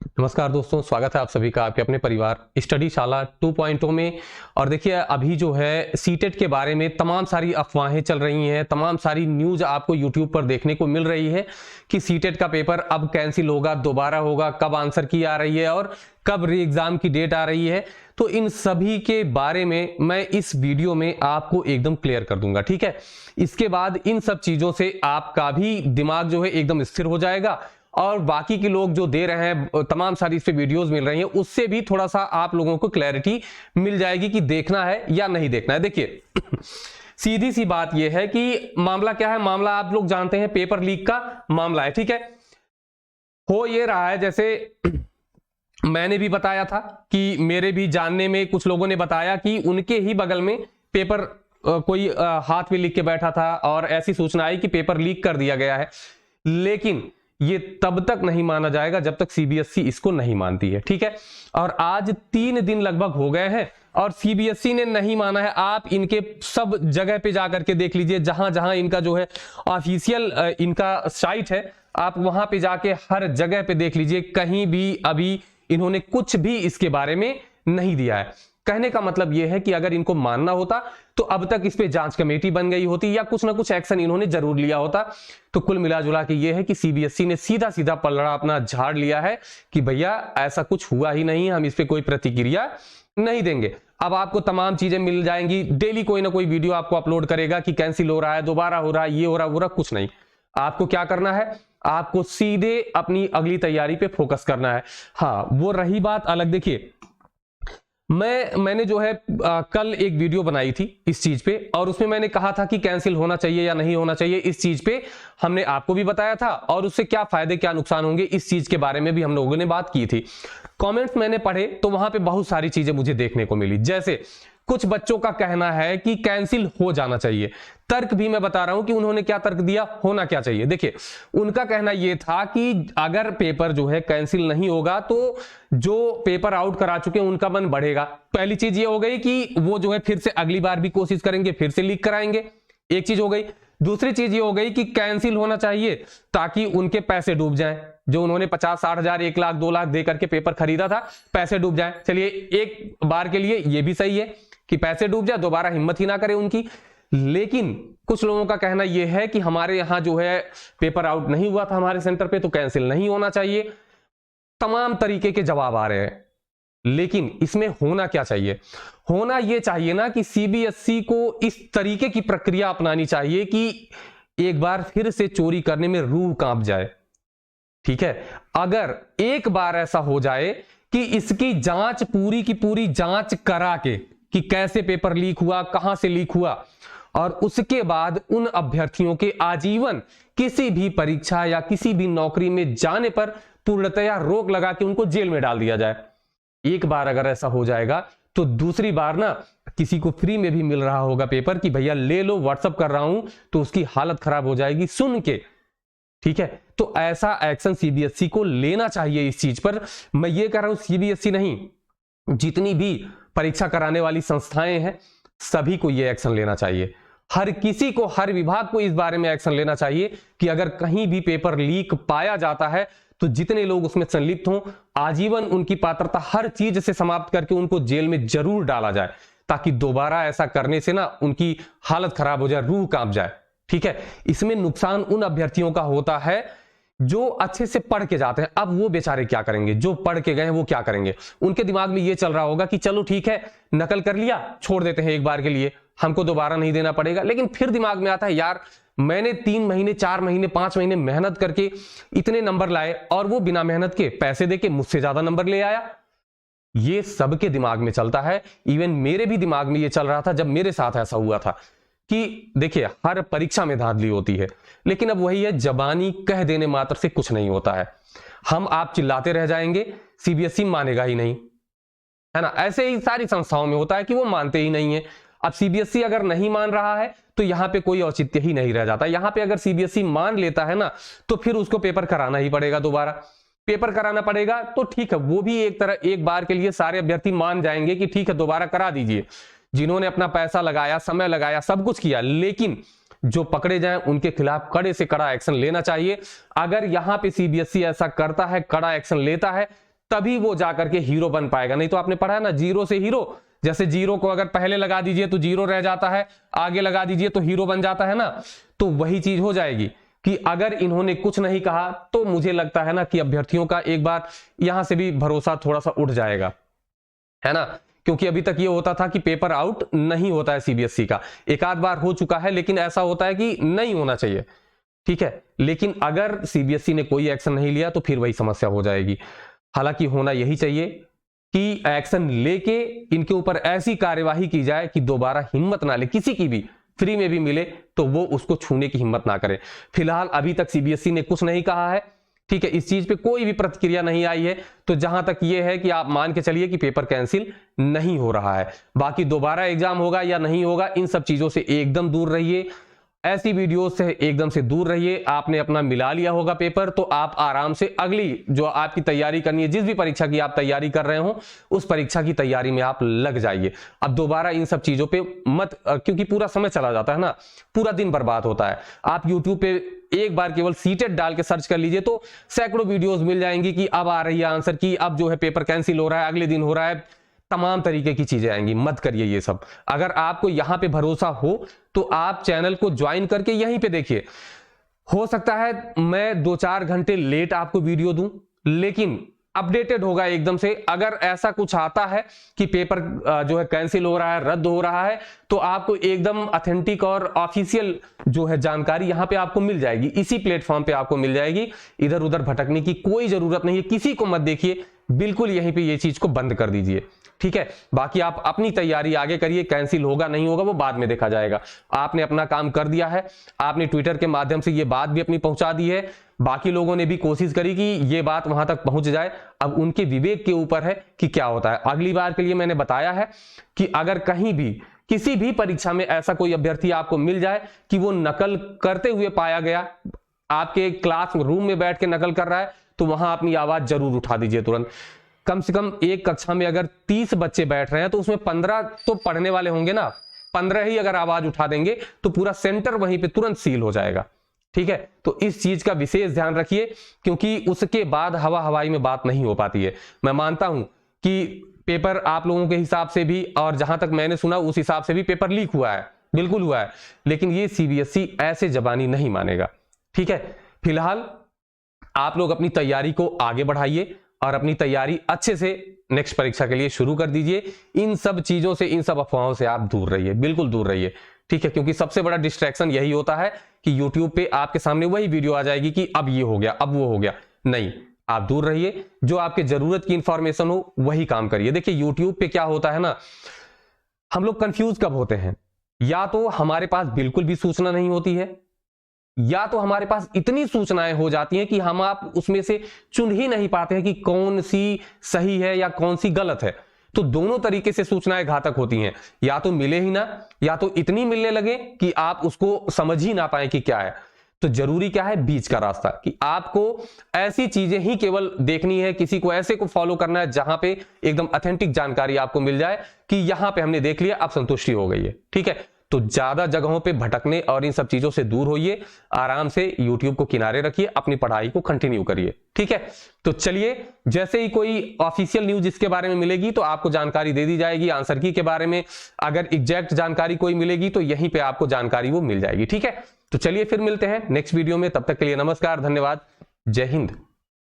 नमस्कार दोस्तों, स्वागत है आप सभी का आपके अपने परिवार स्टडी शाला 2.0 में। और देखिए अभी जो है सीटेट के बारे में तमाम सारी अफवाहें चल रही हैं, तमाम सारी न्यूज़ आपको यूट्यूब पर देखने को मिल रही है कि सीटेट का पेपर अब कैंसिल होगा, दोबारा होगा, कब आंसर की आ रही है और कब री एग्जाम की डेट आ रही है। तो इन सभी के बारे में मैं इस वीडियो में आपको एकदम क्लियर कर दूंगा, ठीक है। इसके बाद इन सब चीज़ों से आपका भी दिमाग जो है एकदम स्थिर हो जाएगा और बाकी के लोग जो दे रहे हैं तमाम सारी इस पे वीडियोस मिल रही हैं उससे भी थोड़ा सा आप लोगों को क्लैरिटी मिल जाएगी कि देखना है या नहीं देखना है। देखिए सीधी सी बात यह है कि मामला क्या है। मामला आप लोग जानते हैं, पेपर लीक का मामला है, ठीक है। हो ये रहा है, जैसे मैंने भी बताया था कि मेरे भी जानने में कुछ लोगों ने बताया कि उनके ही बगल में पेपर कोई हाथ में लिख के बैठा था और ऐसी सूचना आई कि पेपर लीक कर दिया गया है। लेकिन ये तब तक नहीं माना जाएगा जब तक सीबीएसई इसको नहीं मानती है, ठीक है। और आज 3 दिन लगभग हो गए हैं और सीबीएसई ने नहीं माना है। आप इनके सब जगह पे जाकर के देख लीजिए, जहां जहां इनका जो है ऑफिशियल इनका साइट है, आप वहां पे जाके हर जगह पे देख लीजिए, कहीं भी अभी इन्होंने कुछ भी इसके बारे में नहीं दिया है। कहने का मतलब यह है कि अगर इनको मानना होता तो अब तक इस पे जांच कमेटी बन गई होती या कुछ ना कुछ एक्शन इन्होंने जरूर लिया होता। तो कुल मिला जुला के यह है कि सीबीएसई ने सीधा सीधा पलड़ा अपना झाड़ लिया है कि भैया ऐसा कुछ हुआ ही नहीं, हम इस पे कोई प्रतिक्रिया नहीं देंगे। अब आपको तमाम चीजें मिल जाएंगी, डेली कोई ना कोई वीडियो आपको अपलोड करेगा कि कैंसिल हो रहा है, दोबारा हो रहा है, ये हो रहा है, वो रहा, कुछ नहीं। आपको क्या करना है, आपको सीधे अपनी अगली तैयारी पे फोकस करना है। हाँ, वो रही बात अलग, देखिए मैंने जो है कल एक वीडियो बनाई थी इस चीज पे और उसमें मैंने कहा था कि कैंसिल होना चाहिए या नहीं होना चाहिए। इस चीज पे हमने आपको भी बताया था और उससे क्या फायदे क्या नुकसान होंगे इस चीज के बारे में भी हम लोगों ने बात की थी। कमेंट्स मैंने पढ़े तो वहां पे बहुत सारी चीजें मुझे देखने को मिली। जैसे कुछ बच्चों का कहना है कि कैंसिल हो जाना चाहिए। तर्क भी मैं बता रहा हूं कि उन्होंने क्या तर्क दिया, होना क्या चाहिए। देखिए उनका कहना यह था कि अगर पेपर जो है कैंसिल नहीं होगा तो जो पेपर आउट करा चुके हैं उनका मन बढ़ेगा। पहली चीज ये हो गई कि वो जो है फिर से अगली बार भी कोशिश करेंगे, फिर से लीक कराएंगे, एक चीज हो गई। दूसरी चीज ये हो गई कि कैंसिल होना चाहिए ताकि उनके पैसे डूब जाएं, जो उन्होंने 50-60 हजार 1 लाख 2 लाख दे करके पेपर खरीदा था, पैसे डूब जाएं। चलिए एक बार के लिए ये भी सही है कि पैसे डूब जाए, दोबारा हिम्मत ही ना करे उनकी। लेकिन कुछ लोगों का कहना यह है कि हमारे यहां जो है पेपर आउट नहीं हुआ था हमारे सेंटर पे, तो कैंसिल नहीं होना चाहिए। तमाम तरीके के जवाब आ रहे हैं, लेकिन इसमें होना क्या चाहिए। होना यह चाहिए ना कि सीबीएसई को इस तरीके की प्रक्रिया अपनानी चाहिए कि एक बार फिर से चोरी करने में रूह कांप जाए, ठीक है। अगर एक बार ऐसा हो जाए कि इसकी जांच पूरी की पूरी जांच करा के कि कैसे पेपर लीक हुआ, कहां से लीक हुआ, और उसके बाद उन अभ्यर्थियों के आजीवन किसी भी परीक्षा या किसी भी नौकरी में जाने पर पूर्णतया रोक लगा के उनको जेल में डाल दिया जाए। एक बार अगर ऐसा हो जाएगा तो दूसरी बार ना किसी को फ्री में भी मिल रहा होगा पेपर कि भैया ले लो, व्हाट्सअप कर रहा हूं, तो उसकी हालत खराब हो जाएगी सुन के, ठीक है। तो ऐसा एक्शन सीबीएसई को लेना चाहिए इस चीज पर। मैं ये कह रहा हूं सीबीएसई नहीं, जितनी भी परीक्षा कराने वाली संस्थाएं हैं सभी को यह एक्शन लेना चाहिए। हर किसी को, हर विभाग को इस बारे में एक्शन लेना चाहिए कि अगर कहीं भी पेपर लीक पाया जाता है तो जितने लोग उसमें संलिप्त हों आजीवन उनकी पात्रता हर चीज से समाप्त करके उनको जेल में जरूर डाला जाए, ताकि दोबारा ऐसा करने से ना उनकी हालत खराब हो जाए, रूह कांप जाए, ठीक है। इसमें नुकसान उन अभ्यर्थियों का होता है जो अच्छे से पढ़ के जाते हैं। अब वो बेचारे क्या करेंगे, जो पढ़ के गए हैं वो क्या करेंगे। उनके दिमाग में ये चल रहा होगा कि चलो ठीक है, नकल कर लिया, छोड़ देते हैं एक बार के लिए, हमको दोबारा नहीं देना पड़ेगा। लेकिन फिर दिमाग में आता है यार मैंने 3 महीने 4 महीने 5 महीने मेहनत करके इतने नंबर लाए और वो बिना मेहनत के पैसे देके मुझसे ज्यादा नंबर ले आया। ये सबके दिमाग में चलता है, इवन मेरे भी दिमाग में ये चल रहा था जब मेरे साथ ऐसा हुआ था कि देखिए हर परीक्षा में धांधली होती है, लेकिन अब वही है, जबानी कह देने मात्र से कुछ नहीं होता है। हम आप चिल्लाते रह जाएंगे, सीबीएसई मानेगा ही नहीं, है ना। ऐसे ही सारी संस्थाओं में होता है कि वो मानते ही नहीं है। अब सीबीएसई अगर नहीं मान रहा है तो यहां पे कोई औचित्य ही नहीं रह जाता। यहां पे अगर सीबीएसई मान लेता है ना तो फिर उसको पेपर कराना ही पड़ेगा, दोबारा पेपर कराना पड़ेगा। तो ठीक है, वो भी एक बार के लिए सारे अभ्यर्थी मान जाएंगे कि ठीक है दोबारा करा दीजिए, जिन्होंने अपना पैसा लगाया, समय लगाया, सब कुछ किया, लेकिन जो पकड़े जाएं उनके खिलाफ कड़े से कड़ा एक्शन लेना चाहिए। अगर यहां पे सीबीएसई ऐसा करता है, कड़ा एक्शन लेता है, तभी वो जाकर के हीरो बन पाएगा। नहीं तो आपने पढ़ा है ना, जीरो से हीरो, जैसे जीरो को अगर पहले लगा दीजिए तो जीरो रह जाता है, आगे लगा दीजिए तो हीरो बन जाता है ना। तो वही चीज हो जाएगी कि अगर इन्होंने कुछ नहीं कहा तो मुझे लगता है ना कि अभ्यर्थियों का एक बार यहां से भी भरोसा थोड़ा सा उठ जाएगा, है ना। क्योंकि अभी तक ये होता था कि पेपर आउट नहीं होता है सीबीएसई का, एक आध बार हो चुका है, लेकिन ऐसा होता है कि नहीं होना चाहिए, ठीक है। लेकिन अगर सीबीएसई ने कोई एक्शन नहीं लिया तो फिर वही समस्या हो जाएगी। हालांकि होना यही चाहिए कि एक्शन लेके इनके ऊपर ऐसी कार्यवाही की जाए कि दोबारा हिम्मत ना ले, किसी की भी फ्री में भी मिले तो वो उसको छूने की हिम्मत ना करे। फिलहाल अभी तक सीबीएसई ने कुछ नहीं कहा है, ठीक है, इस चीज पे कोई भी प्रतिक्रिया नहीं आई है। तो जहां तक ये है कि आप मान के चलिए कि पेपर कैंसिल नहीं हो रहा है। बाकी दोबारा एग्जाम होगा या नहीं होगा, इन सब चीजों से एकदम दूर रहिए, ऐसी वीडियो से एकदम से दूर रहिए। आपने अपना मिला लिया होगा पेपर, तो आप आराम से अगली जो आपकी तैयारी करनी है, जिस भी परीक्षा की आप तैयारी कर रहे हो, उस परीक्षा की तैयारी में आप लग जाइए। अब दोबारा इन सब चीजों पे मत, क्योंकि पूरा समय चला जाता है ना, पूरा दिन बर्बाद होता है। आप यूट्यूब पे एक बार केवल सीटेट डाल के सर्च कर लीजिए तो सैकड़ों वीडियोस मिल जाएंगी कि अब आ रही है आंसर की, अब जो है पेपर कैंसिल हो रहा है, अगले दिन हो रहा है, तमाम तरीके की चीजें आएंगी। मत करिए ये सब। अगर आपको यहां पे भरोसा हो तो आप चैनल को ज्वाइन करके यहीं पे देखिए। हो सकता है मैं 2-4 घंटे लेट आपको वीडियो दूं, लेकिन अपडेटेड होगा एकदम से। अगर ऐसा कुछ आता है कि पेपर जो है कैंसिल हो रहा है, रद्द हो रहा है, तो आपको एकदम ऑथेंटिक और ऑफिशियल जो है जानकारी यहां पे आपको मिल जाएगी, इसी प्लेटफॉर्म पे आपको मिल जाएगी। इधर उधर भटकने की कोई जरूरत नहीं है, किसी को मत देखिए, बिल्कुल यहीं पे ये चीज को बंद कर दीजिए, ठीक है। बाकी आप अपनी तैयारी आगे करिए, कैंसिल होगा नहीं होगा वो बाद में देखा जाएगा। आपने अपना काम कर दिया है, आपने ट्विटर के माध्यम से ये बात भी अपनी पहुंचा दी है, बाकी लोगों ने भी कोशिश करी कि ये बात वहां तक पहुंच जाए। अब उनके विवेक के ऊपर है कि क्या होता है। अगली बार के लिए मैंने बताया है कि अगर कहीं भी किसी भी परीक्षा में ऐसा कोई अभ्यर्थी आपको मिल जाए कि वो नकल करते हुए पाया गया, आपके क्लास रूम में बैठ के नकल कर रहा है, तो वहां अपनी आवाज जरूर उठा दीजिए तुरंत। कम से कम एक कक्षा में अगर 30 बच्चे बैठ रहे हैं तो उसमें 15 तो पढ़ने वाले होंगे ना, 15 ही अगर आवाज उठा देंगे तो पूरा सेंटर वहीं पे तुरंत सील हो जाएगा, ठीक है। तो इस चीज का विशेष ध्यान रखिए, क्योंकि उसके बाद हवा हवाई में बात नहीं हो पाती है। मैं मानता हूं कि पेपर आप लोगों के हिसाब से भी, और जहां तक मैंने सुना उस हिसाब से भी पेपर लीक हुआ है, बिल्कुल हुआ है, लेकिन ये सीबीएसई ऐसे जबानी नहीं मानेगा, ठीक है। फिलहाल आप लोग अपनी तैयारी को आगे बढ़ाइए और अपनी तैयारी अच्छे से नेक्स्ट परीक्षा के लिए शुरू कर दीजिए। इन सब चीजों से, इन सब अफवाहों से आप दूर रहिए, बिल्कुल दूर रहिए, ठीक है। क्योंकि सबसे बड़ा डिस्ट्रैक्शन यही होता है कि YouTube पे आपके सामने वही वीडियो आ जाएगी कि अब ये हो गया, अब वो हो गया। नहीं, आप दूर रहिए, जो आपके जरूरत की इंफॉर्मेशन हो वही काम करिए। देखिए YouTube पे क्या होता है ना, हम लोग कंफ्यूज कब होते हैं, या तो हमारे पास बिल्कुल भी सूचना नहीं होती है, या तो हमारे पास इतनी सूचनाएं हो जाती हैं कि हम आप उसमें से चुन ही नहीं पाते हैं कि कौन सी सही है या कौन सी गलत है। तो दोनों तरीके से सूचनाएं घातक होती हैं, या तो मिले ही ना, या तो इतनी मिलने लगे कि आप उसको समझ ही ना पाए कि क्या है। तो जरूरी क्या है, बीच का रास्ता, कि आपको ऐसी चीजें ही केवल देखनी है, किसी को ऐसे को फॉलो करना है जहां पे एकदम ऑथेंटिक जानकारी आपको मिल जाए कि यहां पे हमने देख लिया, अब संतुष्टि हो गई है, ठीक है। तो ज्यादा जगहों पे भटकने और इन सब चीजों से दूर होइए, आराम से YouTube को किनारे रखिए, अपनी पढ़ाई को कंटिन्यू करिए, ठीक है। तो चलिए, जैसे ही कोई ऑफिशियल न्यूज इसके बारे में मिलेगी तो आपको जानकारी दे दी जाएगी। आंसर की के बारे में अगर एग्जैक्ट जानकारी कोई मिलेगी तो यहीं पे आपको जानकारी वो मिल जाएगी, ठीक है। तो चलिए फिर मिलते हैं नेक्स्ट वीडियो में, तब तक के लिए नमस्कार, धन्यवाद, जय हिंद।